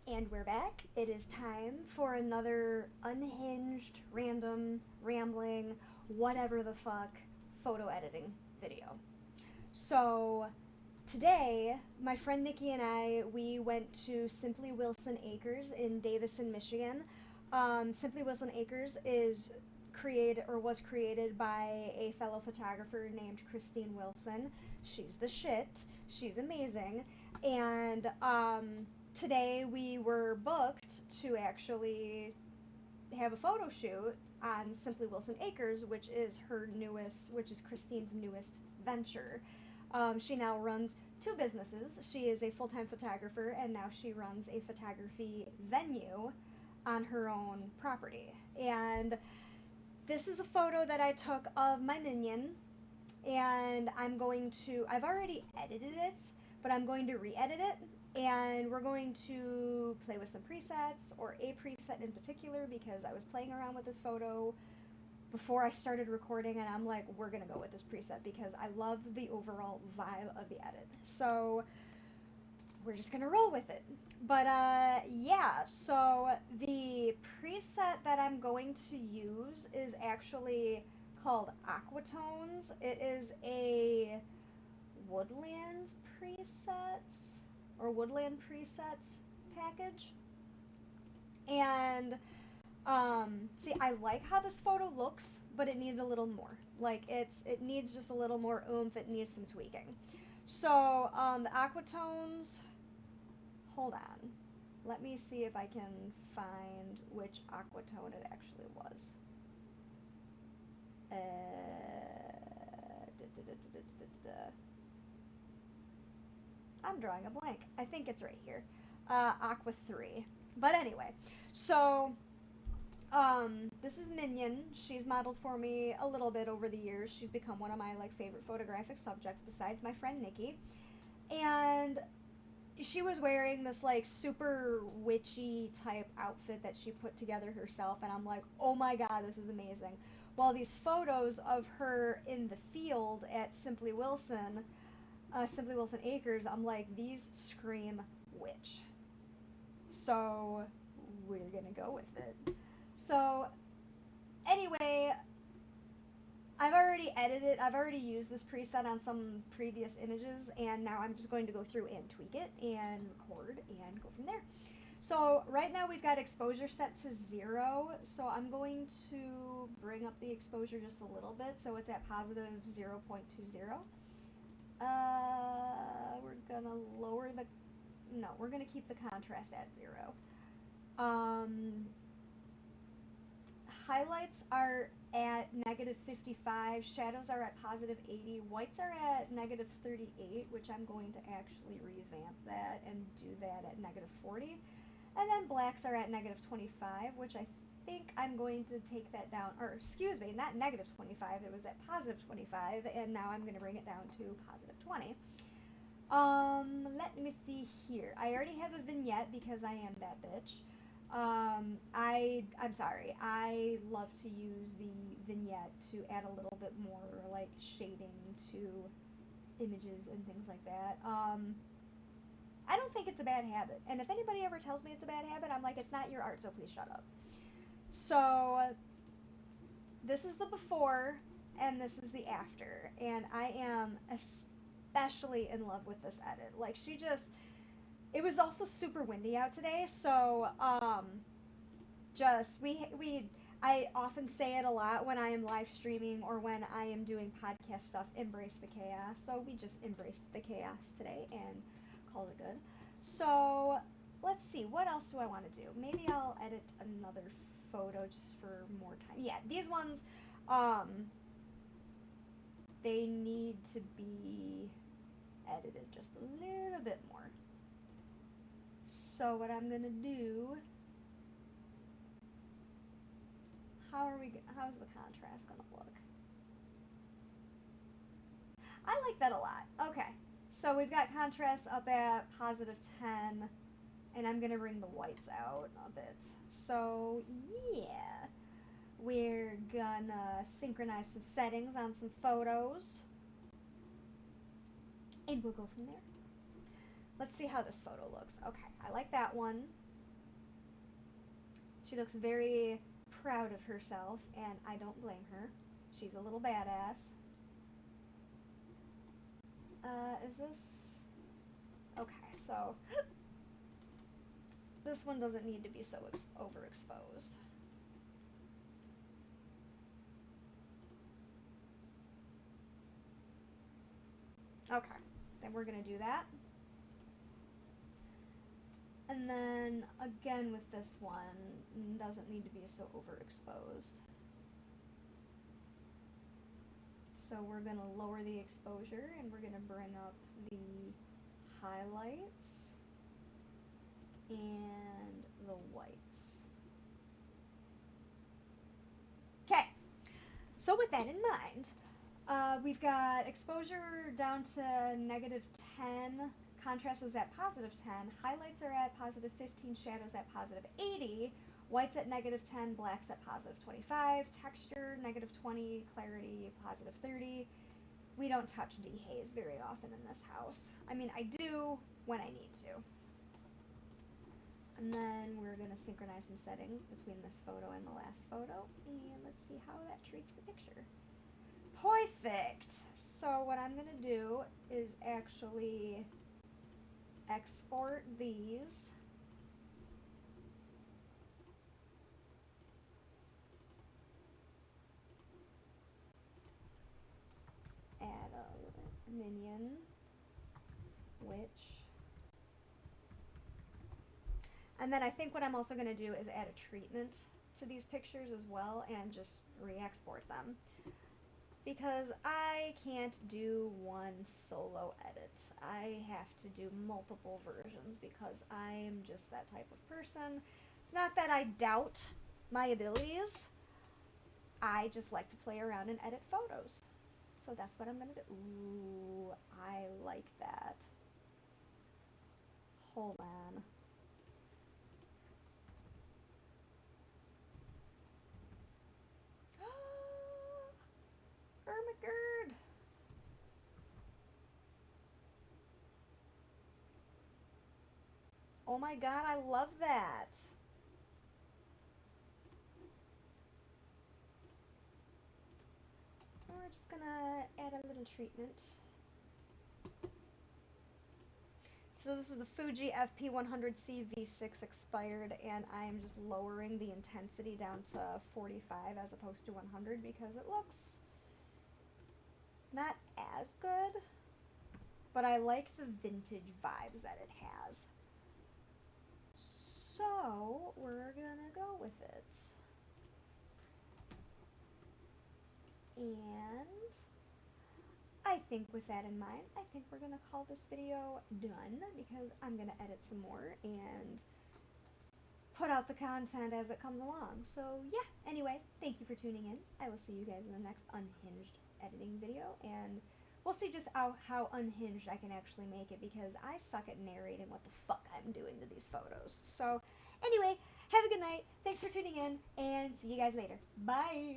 And we're back. It is time for another unhinged, random, rambling, whatever the fuck photo editing video. So, today, my friend Nikki and I, we went to Simply Wilson Acres in Davison, Michigan. Simply Wilson Acres is created or was created by a fellow photographer named Christine Wilson. She's the shit. She's amazing. And today we were booked to actually have a photo shoot on Simply Wilson Acres, which is Christine's newest venture. She now runs two businesses. She is a full time photographer, and now she runs a photography venue on her own property. And this is a photo that I took of my minion, and I've already edited it, but I'm going to re edit it. And we're going to play with some presets, or a preset in particular, because I was playing around with this photo before I started recording, and I'm like, we're gonna go with this preset because I love the overall vibe of the edit. So we're just gonna roll with it. But yeah, so the preset that I'm going to use is actually called Aquatones. It is a Woodlands presets or Woodland presets package. And see, I like how this photo looks, but it needs a little more. Like it needs just a little more oomph. It needs some tweaking. So the Aquatones. Hold on. Let me see if I can find which Aquatone it actually was. I'm drawing a blank. I think it's right here. Aqua 3. But anyway, so this is Minion. She's modeled for me a little bit over the years. She's become one of my favorite photographic subjects besides my friend Nikki. And she was wearing this super witchy type outfit that she put together herself, and I'm like, oh my god, this is amazing. While these photos of her in the field at Simply Wilson Acres, I'm like, these scream witch. So we're gonna go with it. So anyway, I've already used this preset on some previous images, and now I'm just going to go through and tweak it and record and go from there. So right now we've got exposure set to 0, so I'm going to bring up the exposure just a little bit so it's at positive 0.20. We're gonna keep the contrast at 0. Highlights are at negative 55, shadows are at positive 80, whites are at negative 38, which I'm going to actually revamp that and do that at negative 40. And then blacks are at negative 25, which I think I'm going to take that down, or excuse me, not negative 25, it was at positive 25, and now I'm going to bring it down to positive 20. Let me see here. I already have a vignette because I am that bitch. I'm sorry. I love to use the vignette to add a little bit more shading to images and things like that. I don't think it's a bad habit. And if anybody ever tells me it's a bad habit, I'm like, it's not your art, so please shut up. So this is the before and this is the after, and I am especially in love with this edit. It was also super windy out today, so I often say it a lot when I am live streaming or when I am doing podcast stuff, embrace the chaos. So we just embraced the chaos today and called it good. So let's see, what else do I want to do? Maybe I'll edit another photo just for more time. Yeah, these ones, they need to be edited just a little bit more. So what I'm gonna do, how's the contrast gonna look? I like that a lot. Okay, so we've got contrast up at positive 10, and I'm gonna bring the whites out a bit. So yeah, we're gonna synchronize some settings on some photos, and we'll go from there. Let's see how this photo looks. Okay, I like that one. She looks very proud of herself, and I don't blame her. She's a little badass. Is this... Okay, so... This one doesn't need to be so overexposed. Okay, then we're gonna do that. And then, again with this one, doesn't need to be so overexposed. So we're going to lower the exposure and we're going to bring up the highlights and the whites. Okay, so with that in mind, we've got exposure down to -10, contrast is at +10, highlights are at +15, shadows at +80, whites at -10, blacks at +25, texture -20, clarity +30. We don't touch dehaze very often in this house. I mean, I do when I need to. And then we're going to synchronize some settings between this photo and the last photo, and let's see how that treats the picture. Perfect! So what I'm going to do is actually export these. Add a minion, which... And then I think what I'm also going to do is add a treatment to these pictures as well and just re-export them. Because I can't do one solo edit. I have to do multiple versions because I'm just that type of person. It's not that I doubt my abilities. I just like to play around and edit photos. So that's what I'm going to do. Ooh, I like that. Hold on. Ermagerd! Oh my god, I love that! We're just gonna add a little treatment. So this is the Fuji FP100C V6 expired, and I'm just lowering the intensity down to 45 as opposed to 100 because it looks not as good, but I like the vintage vibes that it has. So we're gonna go with it. And I think with that in mind, I think we're gonna call this video done because I'm gonna edit some more and put out the content as it comes along. So yeah, anyway, thank you for tuning in. I will see you guys in the next Unhinged editing video, and we'll see just how unhinged I can actually make it because I suck at narrating what the fuck I'm doing to these photos. So anyway, have a good night. Thanks for tuning in, and see you guys later. Bye!